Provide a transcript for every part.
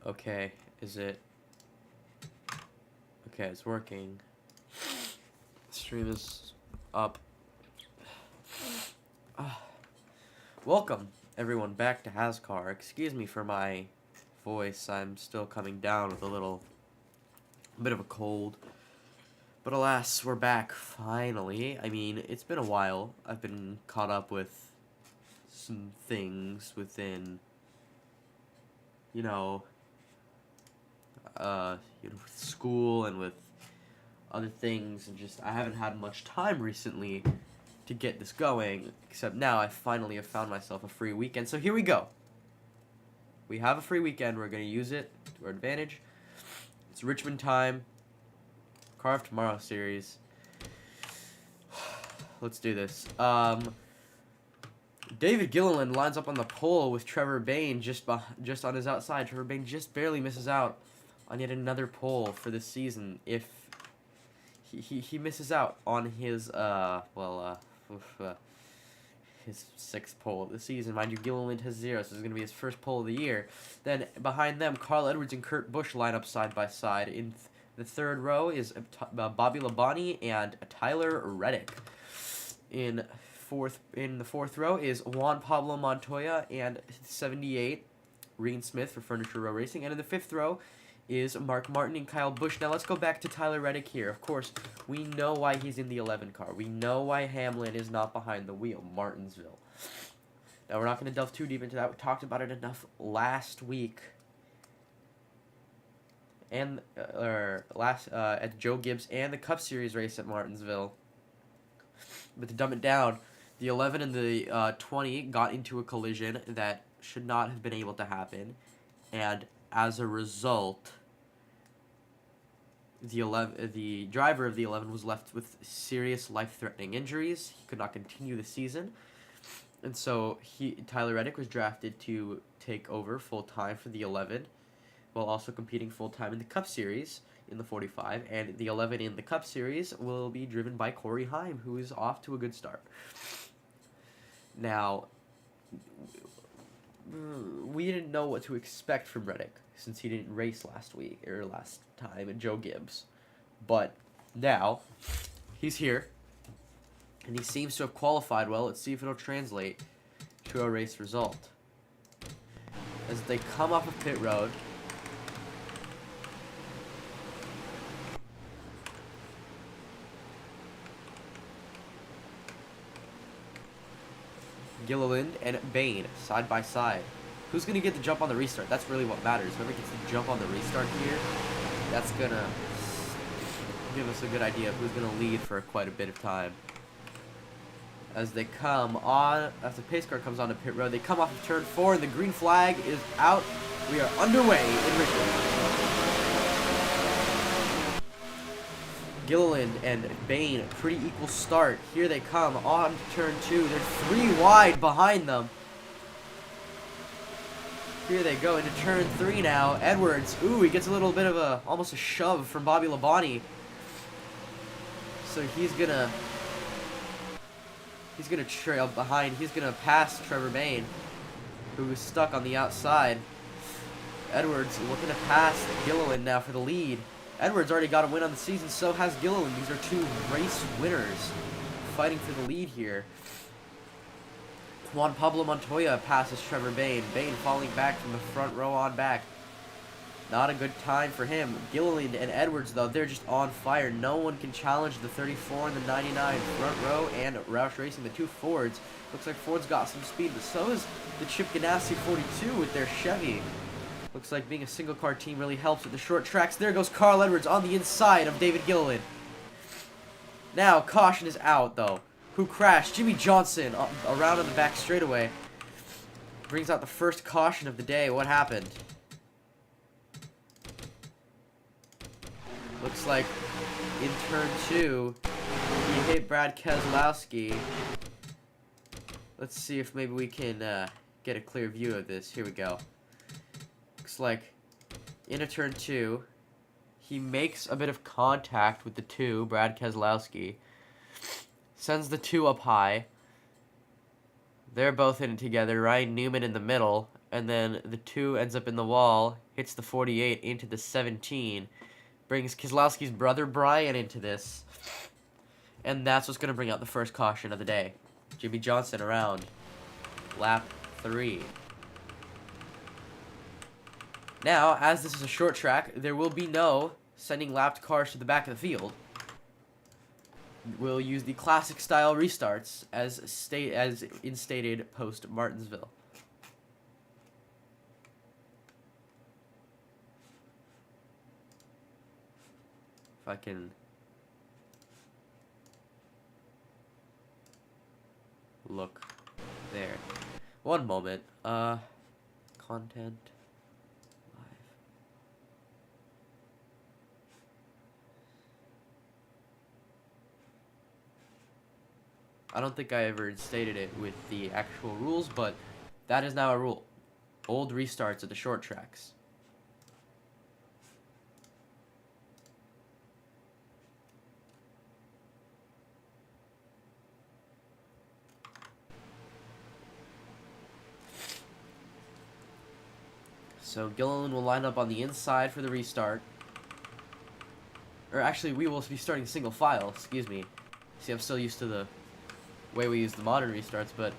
Okay, is it? Okay, it's working. Stream is up. Welcome, everyone, back to HAZCAR. Excuse me for my voice. I'm still coming down with a bit of a cold. But alas, we're back, finally. I mean, it's been a while. I've been caught up with some things within, with school and with other things, and just I haven't had much time recently to get this going, except now I finally have found myself a free weekend. So here we go. We have a free weekend. We're going to use it to our advantage. It's Richmond time. Car of Tomorrow series. Let's do this. David Gilliland lines up on the pole with Trevor Bayne just on his outside. Trevor Bayne just barely misses out on yet another pole for this season. If he misses out on his his 6th pole of the season. Mind you, Gilliland has 0, so this is going to be his first pole of the year. Then behind them, Carl Edwards and Kurt Busch line up side by side. In the 3rd row is Bobby Labonte and Tyler Reddick. In the 4th row is Juan Pablo Montoya and 78 Regan Smith for Furniture Row Racing. And in the 5th row is Mark Martin and Kyle Busch. Now let's go back to Tyler Reddick here. Of course, we know why he's in the 11 car. We know why Hamlin is not behind the wheel, Martinsville. Now we're not going to delve too deep into that. We talked about it enough last week. And at Joe Gibbs and the Cup Series race at Martinsville. But to dumb it down, the 11 and the 20 got into a collision that should not have been able to happen, and as a result, the driver of the 11 was left with serious life-threatening injuries. He could not continue the season, and so Tyler Reddick was drafted to take over full-time for the 11, while also competing full-time in the Cup Series in the 45, and the 11 in the Cup Series will be driven by Corey Heim, who is off to a good start. Now, we didn't know what to expect from Reddick since he didn't race last time at Joe Gibbs. But now, he's here, and he seems to have qualified well. Let's see if it'll translate to a race result. As they come off of pit road, Gilliland and Bayne side by side. Who's going to get the jump on the restart? That's really what matters. Whoever gets the jump on the restart here, that's going to give us a good idea of who's going to lead for quite a bit of time. As they come on, as the pace car comes onto pit road, they come off of turn 4, and the green flag is out. We are underway in Richmond. Gilliland and Bayne, pretty equal start. Here they come on turn 2. They're 3 wide behind them. Here they go into turn 3 now. Edwards, he gets a little bit of almost a shove from Bobby Labonte. So he's gonna trail behind. He's gonna pass Trevor Bayne, who is stuck on the outside. Edwards looking to pass Gilliland now for the lead. Edwards already got a win on the season, so has Gilliland. These are 2 race winners fighting for the lead here. Juan Pablo Montoya passes Trevor Bayne. Bayne falling back from the front row on back. Not a good time for him. Gilliland and Edwards, though, they're just on fire. No one can challenge the 34 and the 99 front row, and Roush Racing, the 2 Fords. Looks like Ford's got some speed, but so is the Chip Ganassi 42 with their Chevy. Looks like being a single-car team really helps with the short tracks. There goes Carl Edwards on the inside of David Gilliland. Now, caution is out, though. Who crashed? Jimmy Johnson around on the back straightaway. Brings out the first caution of the day. What happened? Looks like in turn 2, he hit Brad Keselowski. Let's see if maybe we can get a clear view of this. Here we go. Looks like into turn 2, he makes a bit of contact with the 2, Brad Keselowski. Sends the 2 up high. They're both in it together. Ryan Newman in the middle. And then the 2 ends up in the wall, hits the 48 into the 17, brings Keselowski's brother Brian into this, and that's what's going to bring out the first caution of the day. Jimmy Johnson around lap 3. Now, as this is a short track, there will be no sending lapped cars to the back of the field. We'll use the classic style restarts as instated post Martinsville. If I can look there. One moment. Content. I don't think I ever instated it with the actual rules, but that is now a rule. Old restarts at the short tracks. So Gilliland will line up on the inside for the restart. Or actually, we will be starting single file, excuse me. See, I'm still used to the way we use the modern restarts, but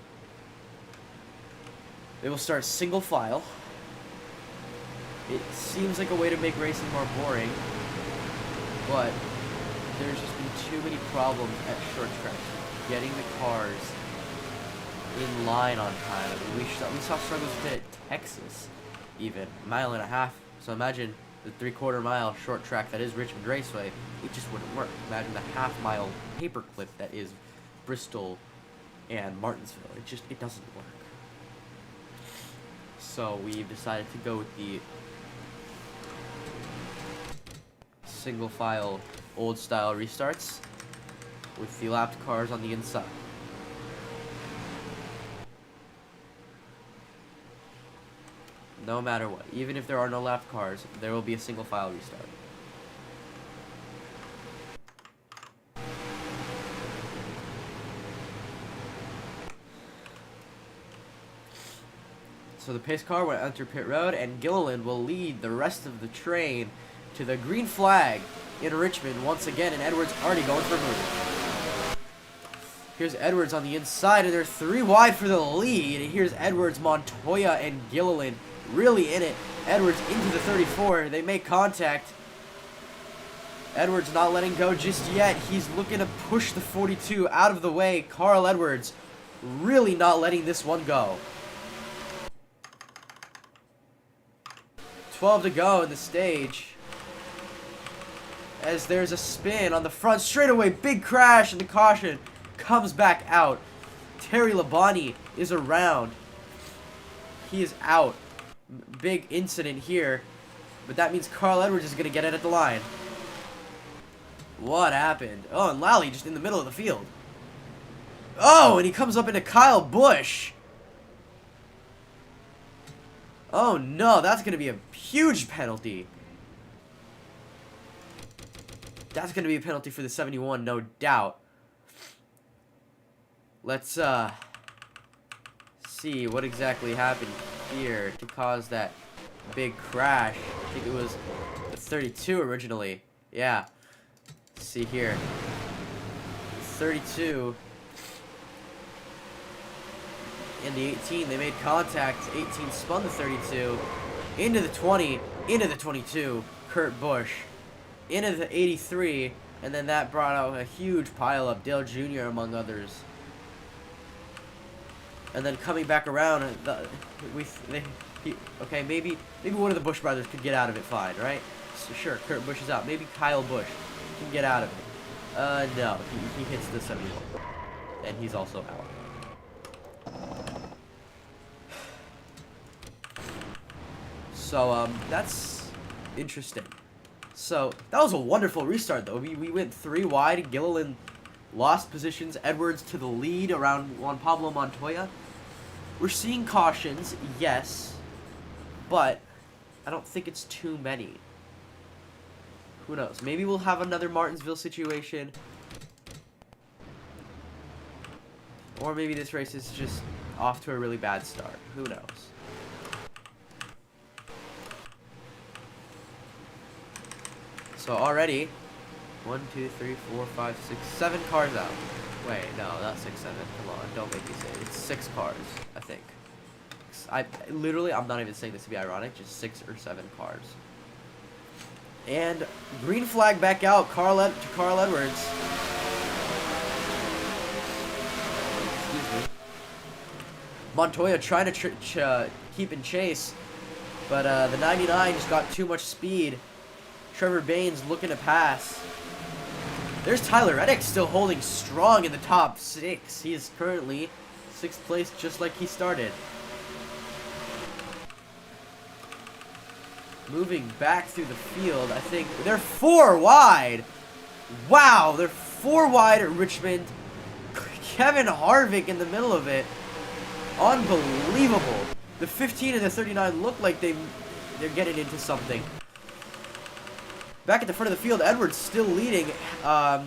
they will start single file. It seems like a way to make racing more boring, but there's just been too many problems at short tracks getting the cars in line on time. I mean, we saw struggles at Texas, even a mile and a half. So imagine the 3/4 mile short track that is Richmond Raceway. It just wouldn't work. Imagine the half-mile paperclip that is Bristol and Martinsville. It doesn't work. So we decided to go with the single file old style restarts with the lapped cars on the inside. No matter what, even if there are no lapped cars, there will be a single file restart. So the pace car will enter pit road, and Gilliland will lead the rest of the train to the green flag in Richmond once again, and Edwards already going for a move. Here's Edwards on the inside, and they're 3 wide for the lead. And here's Edwards, Montoya, and Gilliland really in it. Edwards into the 34. They make contact. Edwards not letting go just yet. He's looking to push the 42 out of the way. Carl Edwards really not letting this one go. 12 to go in the stage. As there's a spin on the front straightaway. Big crash, and the caution comes back out. Terry Labonte is around. He is out. Big incident here. But that means Carl Edwards is going to get it at the line. What happened? Oh, and Lally just in the middle of the field. Oh, and he comes up into Kyle Busch. Oh no, that's going to be a huge penalty. That's going to be a penalty for the 71, no doubt. Let's see what exactly happened here to cause that big crash. I think it was the 32 originally. Yeah. Let's see here. 32 and the 18, they made contact. 18 spun the 32 into the 20, into the 22, Kurt Busch, into the 83, and then that brought out a huge pileup, Dale Jr. among others. And then coming back around, okay, maybe one of the Busch brothers could get out of it fine, right? So sure, Kurt Busch is out. Maybe Kyle Busch can get out of it. No, he hits the 71, and he's also out. So, that's interesting. So, that was a wonderful restart, though. We went 3 wide. Gilliland lost positions. Edwards to the lead around Juan Pablo Montoya. We're seeing cautions, yes, but I don't think it's too many. Who knows? Maybe we'll have another Martinsville situation. Or maybe this race is just off to a really bad start. Who knows? So already, 1, 2, 3, 4, 5, 6, 7 cars out. Wait, no, not 6, 7. Come on, don't make me say it. It's 6 cars, I think. I'm not even saying this to be ironic. Just 6 or 7 cars. And green flag back out. Carl Edwards. Excuse me. Montoya trying to keep in chase, but the 99 just got too much speed. Trevor Bayne's looking to pass. There's Tyler Reddick still holding strong in the top 6. He is currently 6th place, just like he started. Moving back through the field, I think they're 4 wide. Wow, they're 4 wide at Richmond. Kevin Harvick in the middle of it. Unbelievable. The 15 and the 39 look like they're getting into something. Back at the front of the field, Edwards still leading. Tyler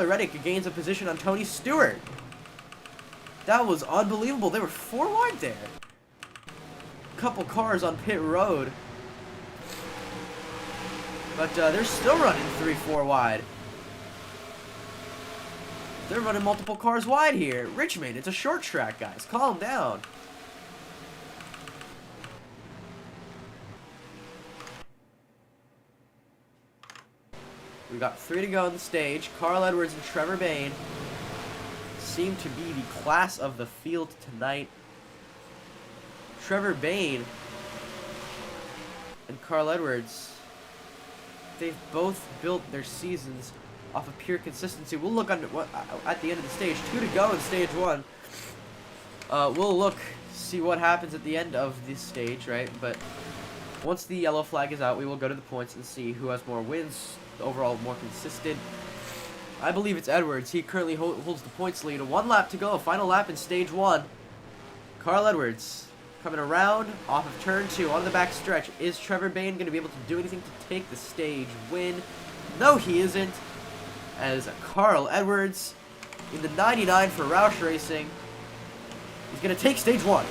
Reddick gains a position on Tony Stewart. That was unbelievable. They were 4 wide there. Couple cars on pit road, but they're still running 3-4 wide. They're running multiple cars wide here. Richmond, it's a short track, guys. Calm down. We got 3 to go on the stage. Carl Edwards and Trevor Bayne seem to be the class of the field tonight. Trevor Bayne and Carl Edwards, they've both built their seasons off of pure consistency. We'll look at the end of the stage. 2 to go in stage 1. We'll see what happens at the end of this stage, right? But once the yellow flag is out, we will go to the points and see who has more wins, overall more consistent. I believe it's Edwards. He currently holds the points lead. 1 lap to go. Final lap in stage 1. Carl Edwards coming around off of turn 2 on the back stretch. Is Trevor Bayne going to be able to do anything to take the stage win? No, he isn't. As Carl Edwards in the 99 for Roush Racing, he's going to take stage 1.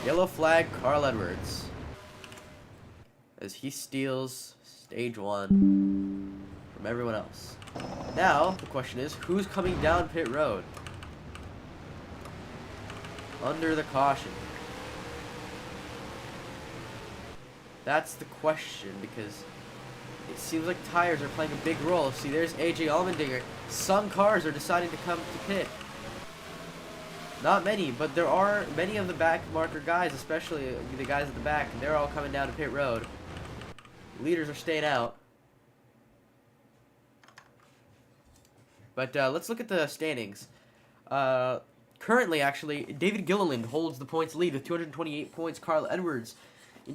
Yellow flag, Carl Edwards, as he steals stage 1 from everyone else. Now, the question is, who's coming down pit road? Under the caution. That's the question, because it seems like tires are playing a big role. See, there's AJ Allmendinger. Some cars are deciding to come to pit. Not many, but there are many of the back marker guys, especially the guys at the back, and they're all coming down to pit road. Leaders are staying out. But let's look at the standings. Currently, actually, David Gilliland holds the points lead with 228 points. Carl Edwards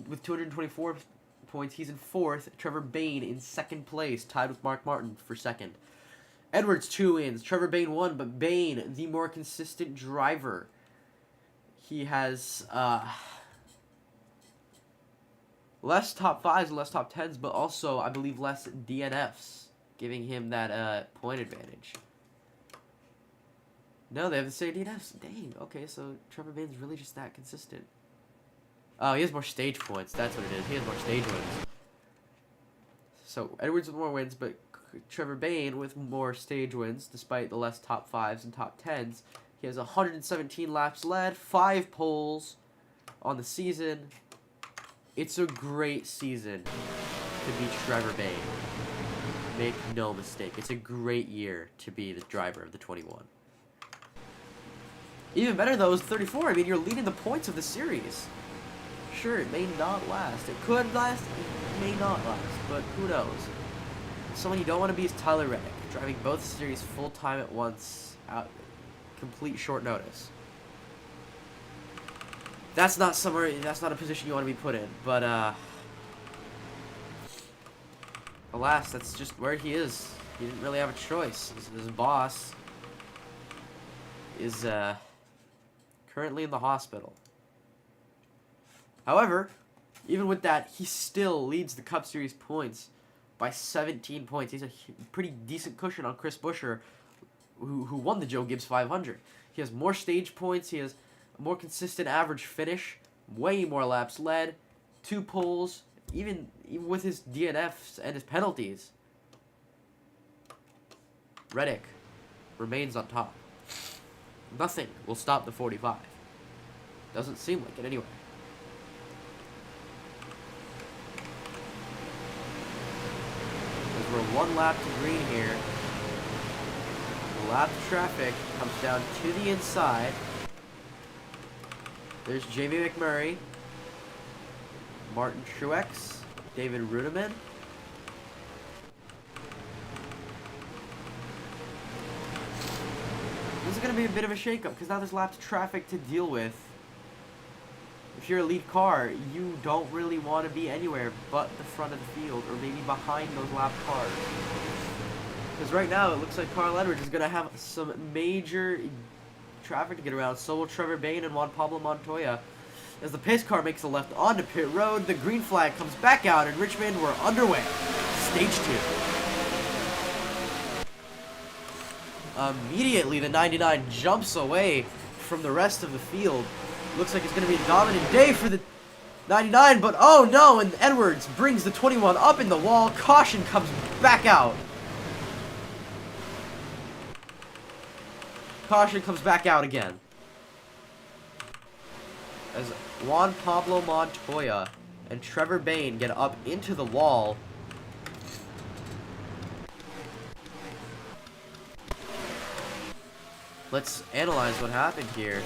with 224 points. He's in 4th. Trevor Bayne in 2nd place, tied with Mark Martin for 2nd. Edwards 2 wins. Trevor Bayne 1, but Bayne, the more consistent driver. He has less top 5s and less top 10s, but also, I believe, less DNFs, giving him that point advantage. No, they have the same DNFs. Dang, okay, so Trevor Bayne's really just that consistent. Oh, he has more stage points. That's what it is. He has more stage wins. So, Edwards with more wins, but Trevor Bayne with more stage wins, despite the less top 5s and top 10s. He has 117 laps led, 5 poles on the season. It's a great season to be Trevor Bayne. Make no mistake. It's a great year to be the driver of the 21. Even better, though, is 34. I mean, you're leading the points of the series. Sure, it may not last. It could last. It may not last. But who knows? Someone you don't want to be is Tyler Reddick, driving both series full-time at once, out complete short notice. That's not a position you want to be put in, but alas, that's just where he is. He didn't really have a choice. His boss is currently in the hospital. However, even with that, he still leads the Cup Series points by 17 points. He's a pretty decent cushion on Chris Buescher who won the Joe Gibbs 500. He has more stage points. He has a more consistent average finish. Way more laps led. 2 poles. Even with his DNFs and his penalties. Reddick remains on top. Nothing will stop the 45. Doesn't seem like it anyway. As we're 1 lap to green here. The lap traffic comes down to the inside. There's Jamie McMurray, Martin Truex, David Rudiman. This is going to be a bit of a shakeup because now there's lapped traffic to deal with. If you're a lead car, you don't really want to be anywhere but the front of the field or maybe behind those lapped cars. Because right now it looks like Carl Edwards is going to have some major traffic to get around. So will Trevor Bayne and Juan Pablo Montoya. As the pace car makes a left onto pit road, the green flag comes back out in Richmond. We're underway. Stage 2. Immediately, the 99 jumps away from the rest of the field. Looks like it's going to be a dominant day for the 99, but oh no, and Edwards brings the 21 up in the wall. Caution comes back out. Caution comes back out again. As Juan Pablo Montoya and Trevor Bayne get up into the wall. Let's analyze what happened here.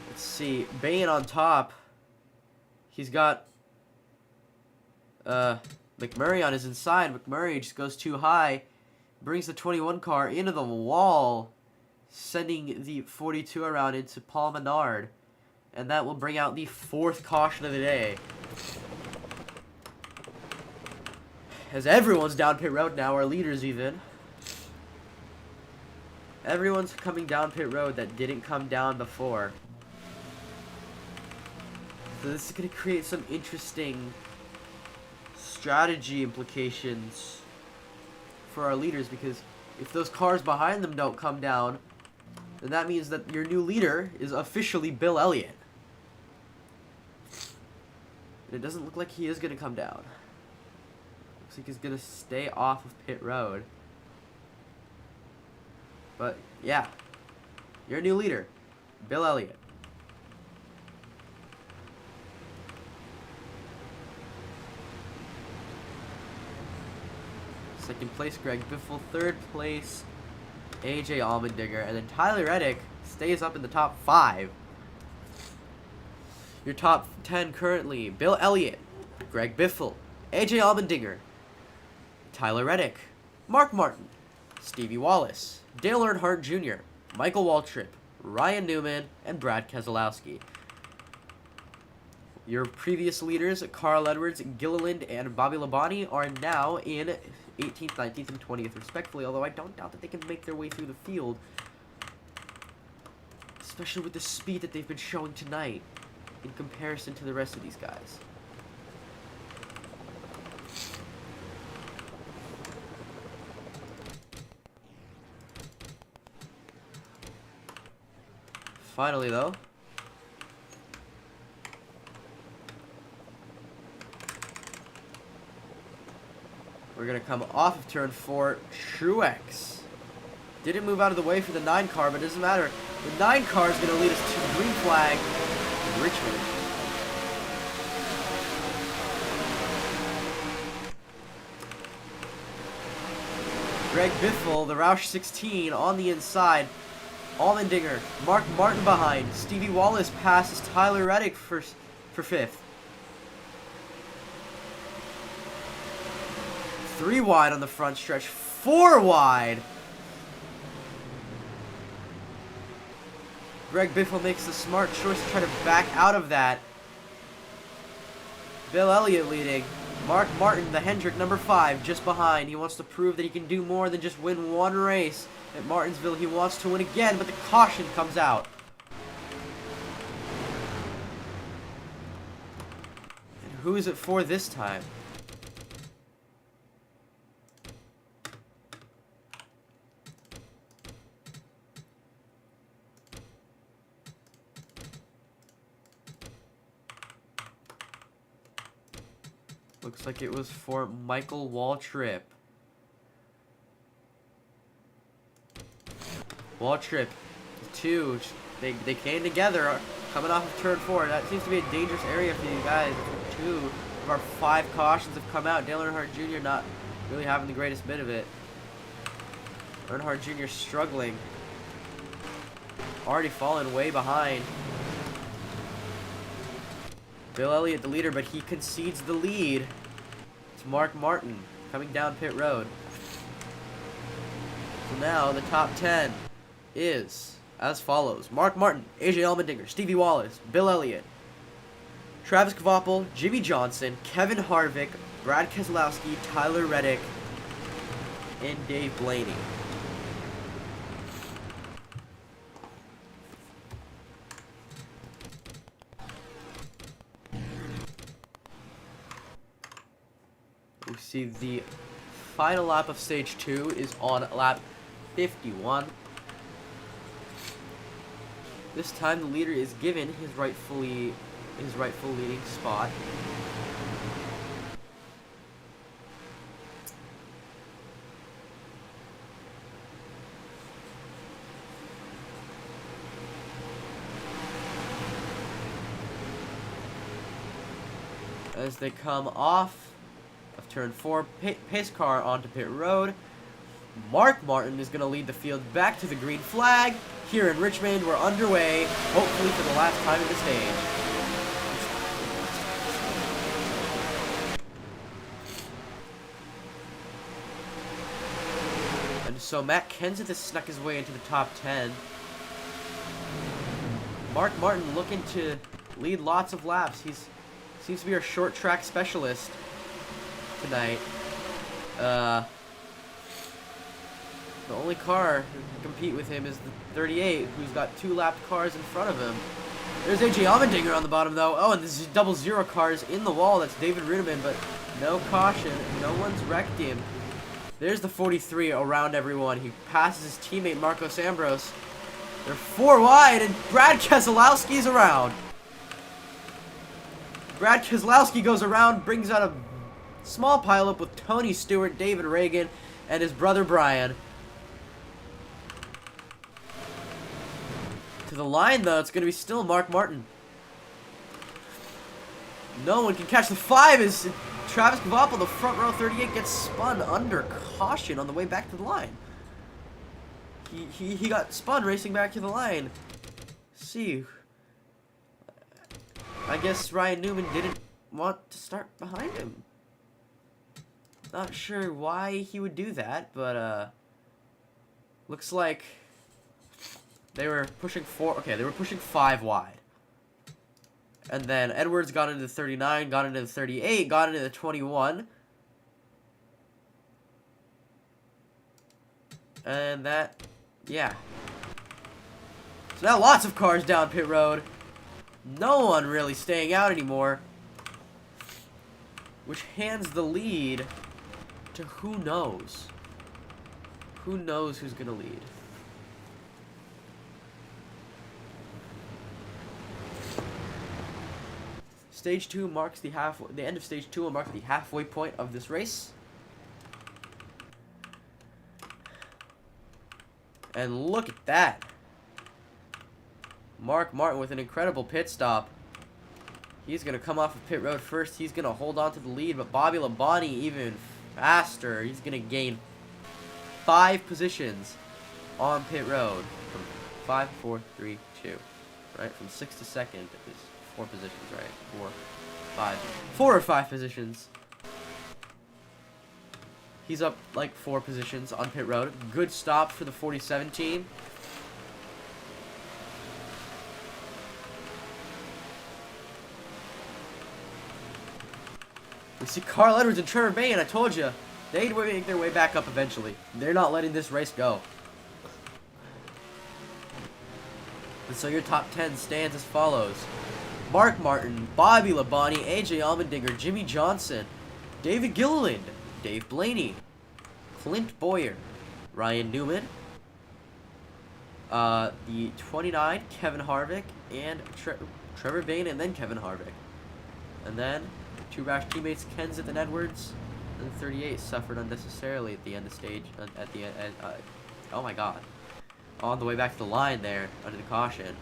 Let's see. Bayne on top. He's got McMurray on his inside. McMurray just goes too high. Brings the 21 car into the wall, sending the 42 around into Paul Menard. And that will bring out the 4th caution of the day. As everyone's down pit road now, our leaders even. Everyone's coming down pit road that didn't come down before. So this is going to create some interesting strategy implications for our leaders, because if those cars behind them don't come down, then that means that your new leader is officially Bill Elliott. And it doesn't look like he is going to come down. Looks like he's going to stay off of pit road. But, yeah. Your new leader, Bill Elliott. Second place, Greg Biffle. Third place, AJ Allmendinger. And then Tyler Reddick stays up in the top 5. Your top 10 currently, Bill Elliott, Greg Biffle, AJ Allmendinger, Tyler Reddick, Mark Martin, Stevie Wallace, Dale Earnhardt Jr., Michael Waltrip, Ryan Newman, and Brad Keselowski. Your previous leaders, Carl Edwards, Gilliland, and Bobby Labonte, are now in 18th, 19th, and 20th, respectively, although I don't doubt that they can make their way through the field, especially with the speed that they've been showing tonight in comparison to the rest of these guys. Finally, though, we're going to come off of turn 4. Truex didn't move out of the way for the 9 car, but it doesn't matter. The 9 car is going to lead us to the green flag in Richmond. Greg Biffle, the Roush 16 on the inside. Allmendinger, Mark Martin behind. Stevie Wallace passes Tyler Reddick for 5th. 3 wide on the front stretch, 4 wide. Greg Biffle makes the smart choice to try to back out of that. Bill Elliott leading. Mark Martin, the Hendrick, number 5, just behind. He wants to prove that he can do more than just win one race. At Martinsville, he wants to win again, but the caution comes out. And who is it for this time? Looks like it was for Michael Waltrip. Waltrip, two, they came together coming off of turn 4. That seems to be a dangerous area for you guys. 2 of our 5 cautions have come out. Dale Earnhardt Jr. not really having the greatest bit of it. Earnhardt Jr. struggling. Already fallen way behind. Bill Elliott the leader, but he concedes the lead. It's Mark Martin coming down pit road. So now the top 10 is as follows: Mark Martin, AJ Allmendinger, Stevie Wallace, Bill Elliott, Travis Kvapil, Jimmy Johnson, Kevin Harvick, Brad Keselowski, Tyler Reddick, and Dave Blaney. We see the final lap of stage 2 is on lap 51. This time the leader is given his rightful leading spot. As they come off of turn 4, pace car onto pit road. Mark Martin is going to lead the field back to the green flag. Here in Richmond, we're underway, hopefully for the last time of the stage. And so Matt Kenseth has snuck his way into the top 10. Mark Martin looking to lead lots of laps. He seems to be our short track specialist tonight. The only car who can compete with him is the 38, who's got 2 lapped cars in front of him. There's AJ Allmendinger on the bottom, though. Oh, and this is double zero cars in the wall. That's David Reutimann, but no caution. No one's wrecked him. There's the 43 around everyone. He passes his teammate Marcos Ambrose. They're 4 wide, and Brad Keselowski's around. Brad Keselowski goes around, brings out a small pileup with Tony Stewart, David Reagan, and his brother Brian. To the line, though, it's going to be still Mark Martin. No one can catch the 5 as Travis Kvapil, the front row 38, gets spun under caution on the way back to the line. He got spun racing back to the line. Let's see. I guess Ryan Newman didn't want to start behind him. Not sure why he would do that, but looks like they were pushing 4. Okay, they were pushing 5 wide. And then Edwards got into the 39, got into the 38, got into the 21. And that, yeah. So now lots of cars down pit road. No one really staying out anymore. Which hands the lead to who knows. Who knows who's going to lead. Stage 2 marks the end of stage 2 will mark the halfway point of this race. And look at that. Mark Martin with an incredible pit stop. He's going to come off of pit road first. He's going to hold on to the lead, but Bobby Labonte even faster. He's going to gain 5 positions on pit road. From 5, 4, 3, 2. Right? From 6th to 2nd is 4 positions, right? 4, 5. 4 or 5 positions. He's up like 4 positions on pit road. Good stop for the 47 team. We see Carl Edwards and Trevor Bayne. I told you, they'd make their way back up eventually. They're not letting this race go. And so your top 10 stands as follows: Mark Martin, Bobby Labonte, AJ Allmendinger, Jimmy Johnson, David Gilliland, Dave Blaney, Clint Boyer, Ryan Newman, the 29, Kevin Harvick, and Trevor Bayne, and then Kevin Harvick. And then Two rash teammates, Kenseth and Edwards. And 38 suffered unnecessarily at the end of the stage. At the end, oh my god. On the way back to the line there, under the caution.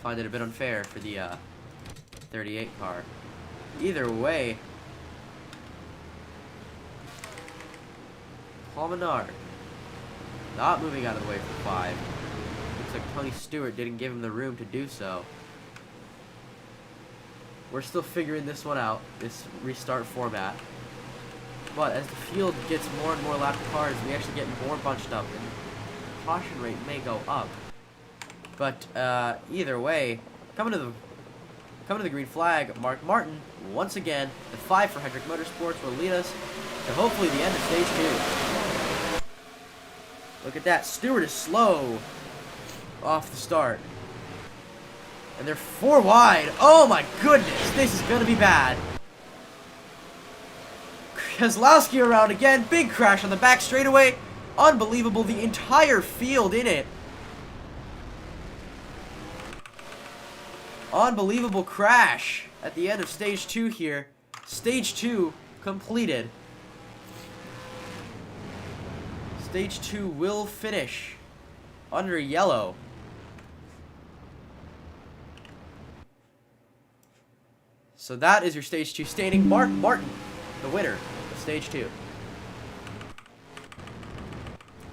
Find it a bit unfair for the 38 car. Either way, Paul Menard not moving out of the way for 5. Looks like Tony Stewart didn't give him the room to do so. We're still figuring this one out, this restart format. But as the field gets more and more lap cars, we actually get more bunched up, and the caution rate may go up. But either way, coming to the green flag, Mark Martin, once again, the 5 for Hendrick Motorsports will lead us to hopefully the end of stage 2. Look at that, Stewart is slow off the start. And they're 4 wide. Oh my goodness, this is gonna be bad. Keselowski around again, big crash on the back straightaway. Unbelievable, the entire field in it. Unbelievable crash at the end of stage 2 here. Stage 2 completed. Stage 2 will finish under yellow. So that is your stage 2 standing. Mark Martin, the winner of stage 2.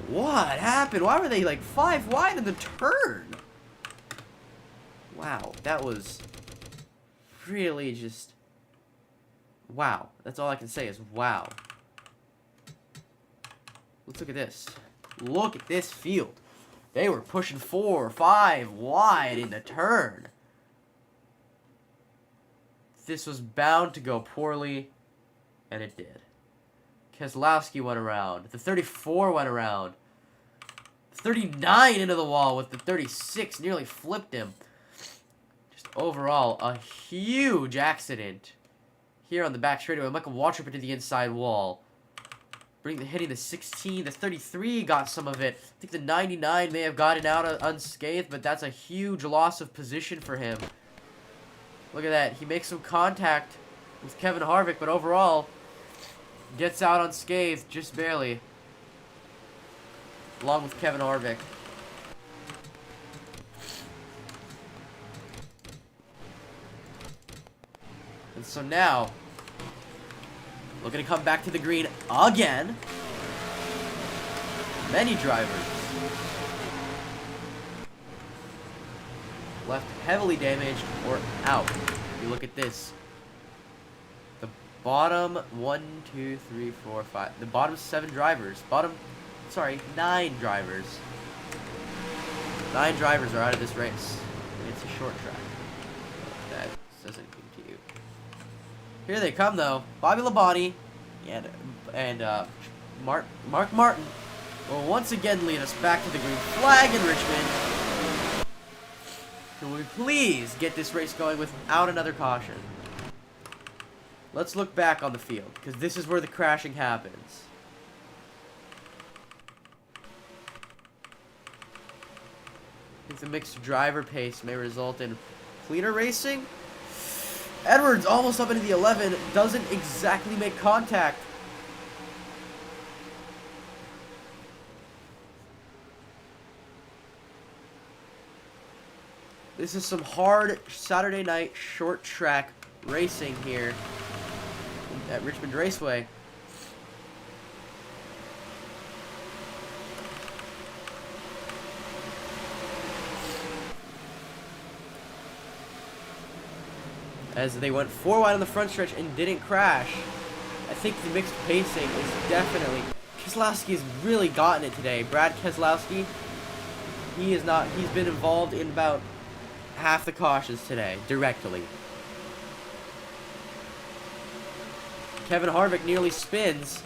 What happened? Why were they like 5 wide in the turn? Wow, that was really just wow. That's all I can say is wow. Let's look at this. Look at this field. They were pushing 4 or 5 wide in the turn. This was bound to go poorly, and it did. Keselowski went around. The 34 went around. 39 into the wall with the 36. Nearly flipped him. Just overall, a huge accident here on the back straightaway. Michael Waltrip into the inside wall. Hitting the 16. The 33 got some of it. I think the 99 may have gotten out unscathed, but that's a huge loss of position for him. Look at that. He makes some contact with Kevin Harvick, but overall gets out unscathed, just barely. Along with Kevin Harvick. And so now, looking to come back to the green again. Many drivers left heavily damaged or out. You look at this. The bottom 1, 2, 3, 4, 5. The bottom 7 drivers. Sorry, 9 drivers. 9 drivers are out of this race. And it's a short track. If that says anything to you. Here they come though. Bobby Labonte and Mark Martin will once again lead us back to the green flag in Richmond. Can we please get this race going without another caution? Let's look back on the field, because this is where the crashing happens. I think the mixed driver pace may result in cleaner racing. Edwards almost up into the 11, doesn't exactly make contact. This is some hard Saturday night short track racing here at Richmond Raceway. As they went 4 wide on the front stretch and didn't crash. I think the mixed pacing is definitely... Keselowski has really gotten it today. Brad Keselowski, he's been involved in about half the cautions today, directly. Kevin Harvick nearly spins.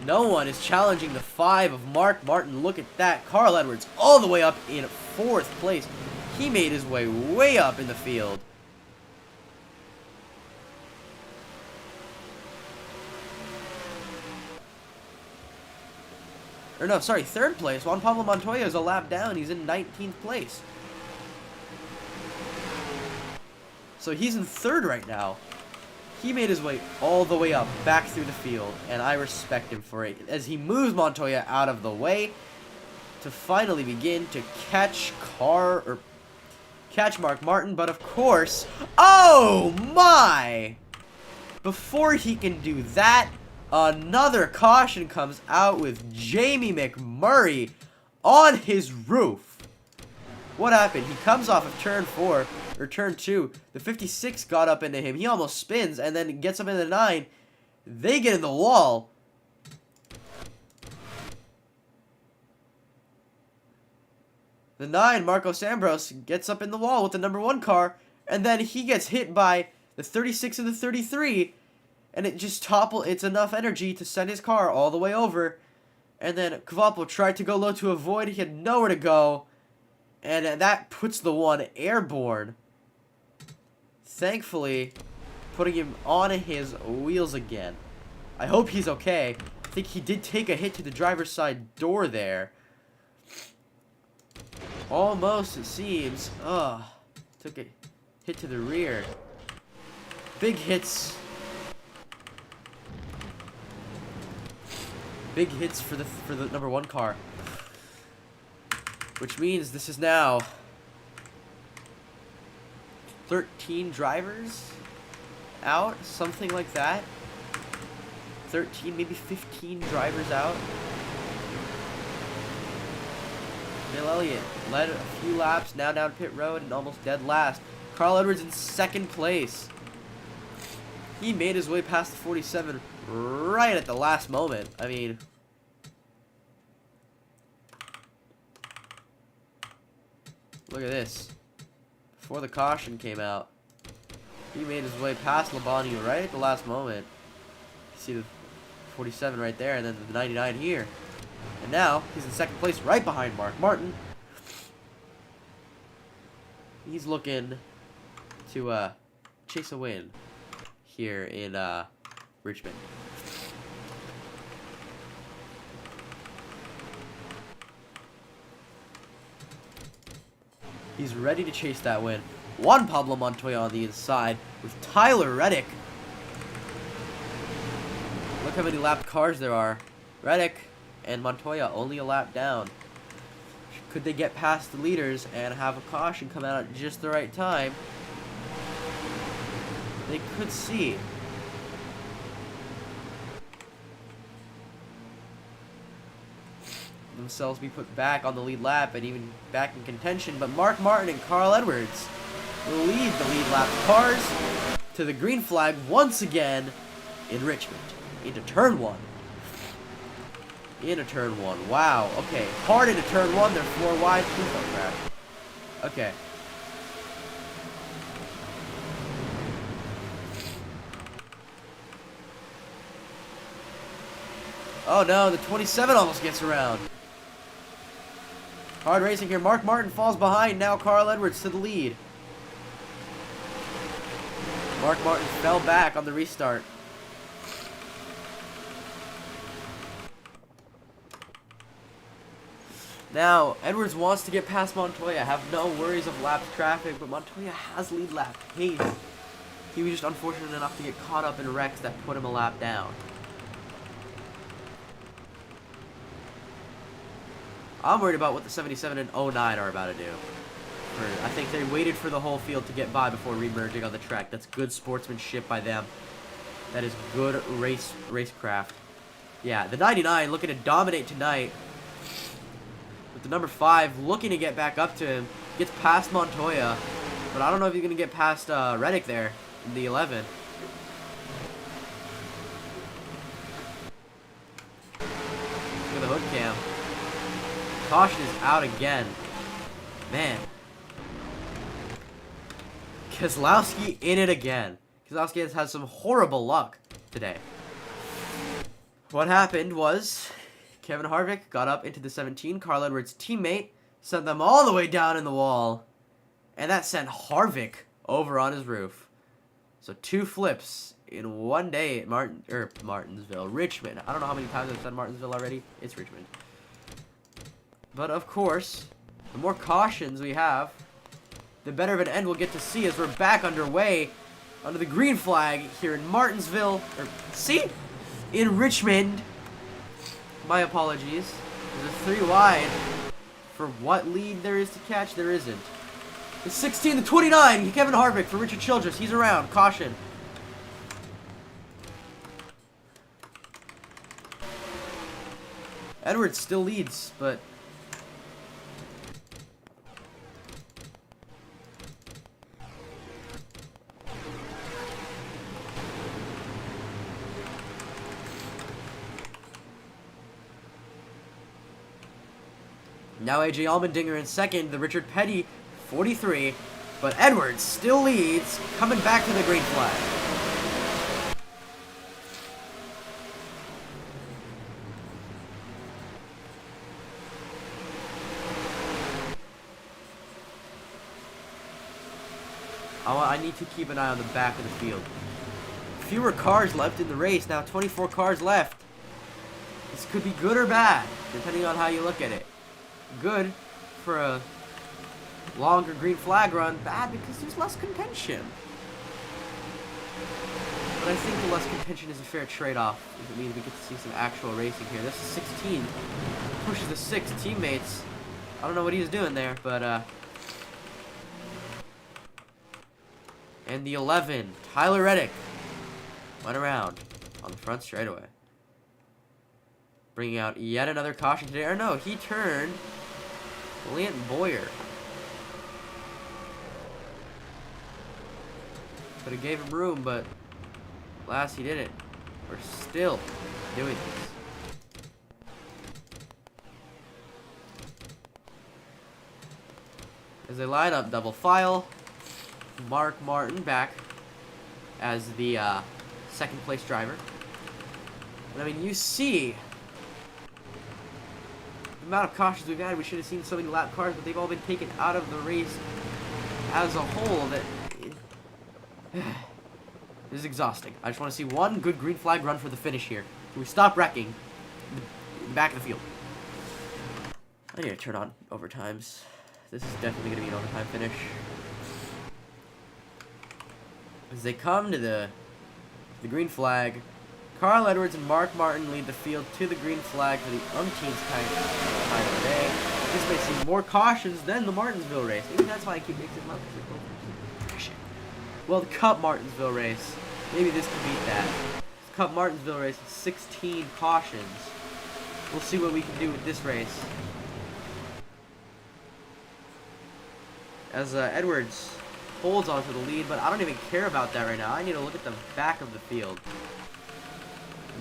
No one is challenging the 5 of Mark Martin. Look at that. Carl Edwards all the way up in 4th place. He made his way up in the field. Or no, sorry, 3rd place. Juan Pablo Montoya is a lap down. He's in 19th place. So he's in third right now. He made his way all the way up, back through the field, and I respect him for it, as he moves Montoya out of the way to finally begin to catch Mark Martin, but of course, oh my! Before he can do that, another caution comes out with Jamie McMurray on his roof. What happened? He comes off of turn 4, or turn 2. The 56 got up into him. He almost spins, and then gets up into the 9. They get in the wall. The 9, Marcos Ambrose, gets up in the wall with the number 1 car, and then he gets hit by the 36 and the 33, and it just it's enough energy to send his car all the way over. And then Kvapil tried to go low to avoid. He had nowhere to go. And that puts the 1 airborne. Thankfully, putting him on his wheels again. I hope he's okay. I think he did take a hit to the driver's side door there. Almost, it seems. Took a hit to the rear. Big hits. Big hits for the number 1 car. Which means this is now 13 drivers out, something like that. 13, maybe 15 drivers out. Bill Elliott led a few laps, now down pit road and almost dead last. Carl Edwards in second place. He made his way past the 47 right at the last moment. I mean, look at this. Before the caution came out, he made his way past Labonte right at the last moment. You see the 47 right there, and then the 99 here. And now, he's in second place right behind Mark Martin. He's looking to chase a win here in Richmond. He's ready to chase that win. Juan Pablo Montoya on the inside with Tyler Reddick. Look how many lapped cars there are. Reddick and Montoya only a lap down. Could they get past the leaders and have a caution come out at just the right time? They could see. Themselves be put back on the lead lap and even back in contention, but Mark Martin and Carl Edwards lead the lead lap cars to the green flag once again in Richmond. Into turn 1. Into turn 1. Wow. Okay. Hard into turn 1. They're 4 wide. Please don't crash. Okay. Oh no, the 27 almost gets around. Hard racing here. Mark Martin falls behind. Now Carl Edwards to the lead. Mark Martin fell back on the restart. Now, Edwards wants to get past Montoya. Have no worries of lap traffic, but Montoya has lead lap pace. He was just unfortunate enough to get caught up in wrecks that put him a lap down. I'm worried about what the 77 and 09 are about to do. I think they waited for the whole field to get by before remerging on the track. That's good sportsmanship by them. That is good racecraft. Yeah, the 99 looking to dominate tonight. With the number 5 looking to get back up to him. Gets past Montoya. But I don't know if he's going to get past Reddick there in the 11. Look at the hood cam. Caution is out again. Man. Keselowski in it again. Keselowski has had some horrible luck today. What happened was Kevin Harvick got up into the 17. Carl Edwards' teammate sent them all the way down in the wall. And that sent Harvick over on his roof. So 2 flips in one day at Martinsville. Richmond. I don't know how many times I've said Martinsville already. It's Richmond. But of course, the more cautions we have, the better of an end we'll get to see as we're back underway under the green flag here in Martinsville. In Richmond. My apologies. There's a 3 wide. For what lead there is to catch, there isn't. It's 16 to 29. Kevin Harvick for Richard Childress. He's around. Caution. Edwards still leads, but now AJ Allmendinger in second, the Richard Petty 43, but Edwards still leads, coming back to the green flag. I need to keep an eye on the back of the field. Fewer cars left in the race, now 24 cars left. This could be good or bad, depending on how you look at it. Good for a longer green flag run, bad because there's less contention. But I think the less contention is a fair trade-off, if it means we get to see some actual racing here. This is 16, pushes the 6 teammates. I don't know what he's doing there, but and the 11, Tyler Reddick, went around on the front straightaway. Bringing out yet another caution today. Or no, he turned Lance Boyer. Could have gave him room, but alas, he didn't. We're still doing this. As they line up double file, Mark Martin back as the second place driver. And I mean, you see the amount of cautions we've had. We should have seen so many lap cars, but they've all been taken out of the race as a whole. That this is exhausting. I just want to see one good green flag run for the finish here. Can we stop wrecking the back of the field? I need to turn on overtimes. This is definitely going to be an overtime finish. As they come to the green flag, Carl Edwards and Mark Martin lead the field to the green flag for the umpteenth time of the day. This may see more cautions than the Martinsville race. Maybe that's why I keep mixing them up. Well, the Cup Martinsville race, maybe this can beat that. The Cup Martinsville race is 16 cautions. We'll see what we can do with this race. As Edwards holds onto the lead, but I don't even care about that right now. I need to look at the back of the field.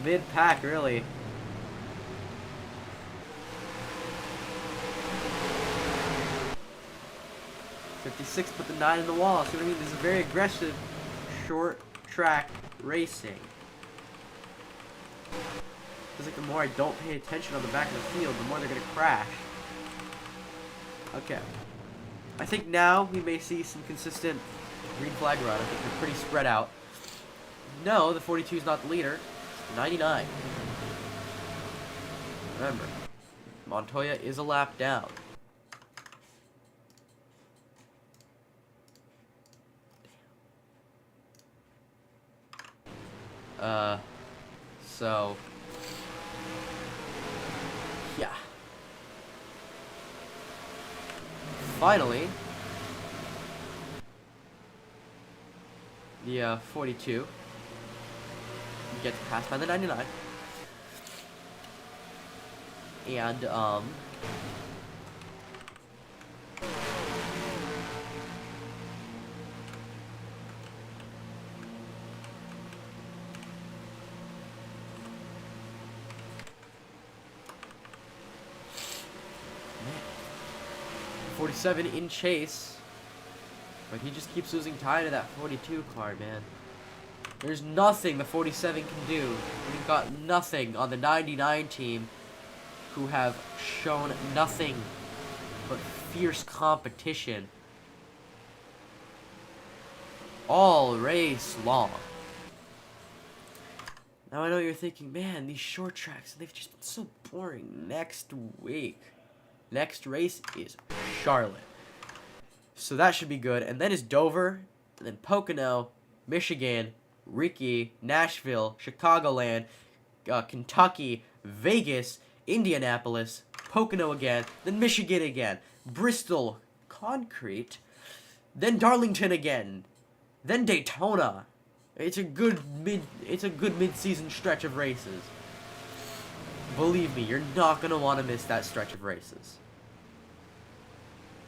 Mid-pack, really. '56 put the 9 in the wall. See what I mean? This is very aggressive, short track racing. Feels like the more I don't pay attention on the back of the field, the more they're going to crash. Okay. I think now we may see some consistent green flag run. I think they're pretty spread out. No, the 42 is not the leader. It's the 99. Remember, Montoya is a lap down. So yeah. Finally, the 42 gets passed by the 99. And 47 in chase, but he just keeps losing time to that 42 car, man. There's nothing the 47 can do. We've got nothing on the 99 team, who have shown nothing but fierce competition all race long. Now I know you're thinking, man, these short tracks, they've just been so boring. Next week, next race is Charlotte. So that should be good. And then is Dover, and then Pocono, Michigan, Ricky, Nashville, Chicagoland, Kentucky, Vegas, Indianapolis, Pocono again, then Michigan again, Bristol, Concrete, then Darlington again, then Daytona. It's a good mid-season stretch of races. Believe me, you're not gonna want to miss that stretch of races.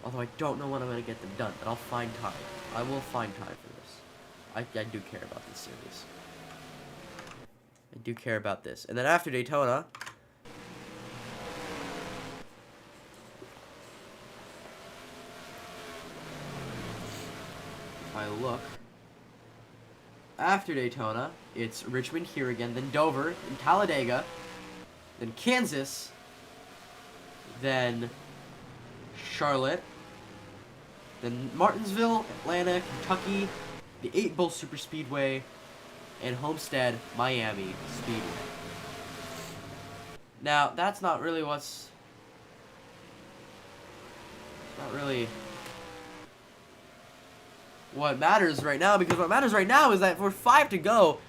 Although I don't know when I'm gonna get them done, but I'll find time. I will find time for this. I do care about this series. I do care about this. And then after Daytona, if I look, after Daytona, it's Richmond here again, then Dover, then Talladega, then Kansas, then Charlotte, then Martinsville, Atlanta, Kentucky, the 8 Bull Superspeedway, and Homestead, Miami Speedway. Now, that's not really what's... Not really what matters right now, because what matters right now is that we're 5 to go,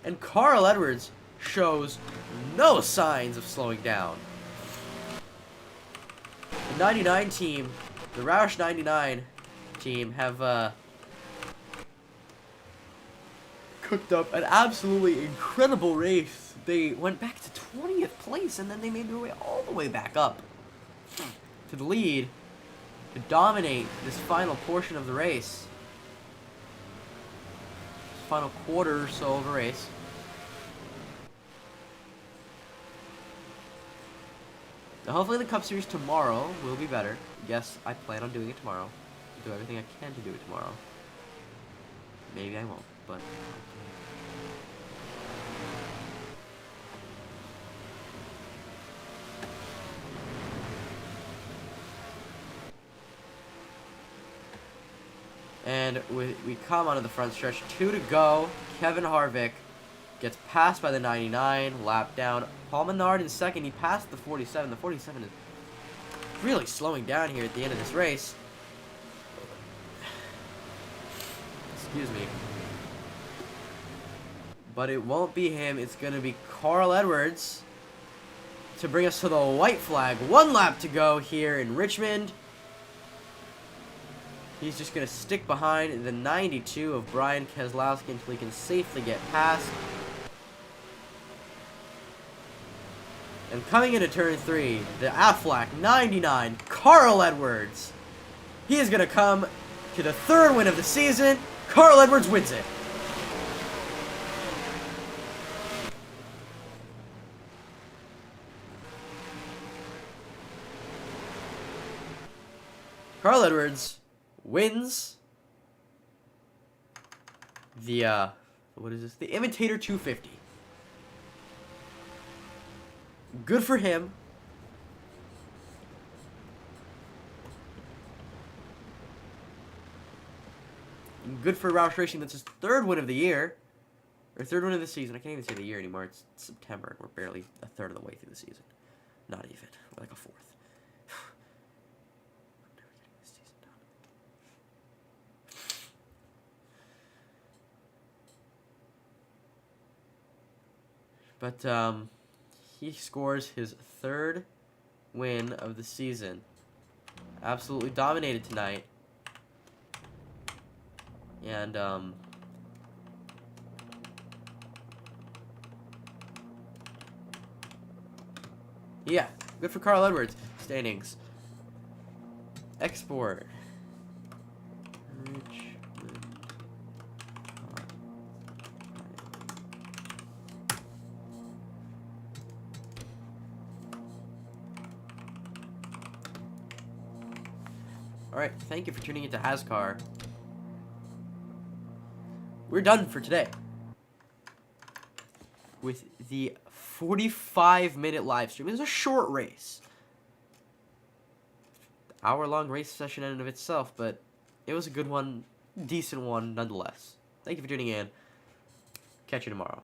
and Carl Edwards shows no signs of slowing down. The 99 team, the Roush 99 team, have cooked up an absolutely incredible race. They went back to 20th place, and then they made their way all the way back up to the lead to dominate this final portion of the race. This final quarter or so of a race. Now, hopefully the Cup Series tomorrow will be better. Yes, I plan on doing it tomorrow. I'll do everything I can to do it tomorrow. Maybe I won't, but... And we come onto the front stretch. 2 to go. Kevin Harvick gets passed by the 99. Lap down. Paul Menard in second. He passed the 47. The 47 is really slowing down here at the end of this race. Excuse me. But it won't be him. It's going to be Carl Edwards to bring us to the white flag. 1 lap to go here in Richmond. He's just going to stick behind the 92 of Brian Keselowski until he can safely get past. And coming into turn 3, the Aflac 99, Carl Edwards. He is going to come to the 3rd win of the season. Carl Edwards wins it. Carl Edwards wins the, what is this? The Imitator 250. Good for him. Good for Roush Racing. That's his 3rd win of the year. Or 3rd win of the season. I can't even say the year anymore. It's September, and we're barely a third of the way through the season. Not even. We're like a 4th. But he scores his 3rd win of the season. Absolutely dominated tonight. And yeah, good for Carl Edwards. Standings. Export. Alright, thank you for tuning into HAZCAR. We're done for today with the 45-minute live stream. It was a short race. Hour-long race session in and of itself, but it was a good one, decent one nonetheless. Thank you for tuning in. Catch you tomorrow.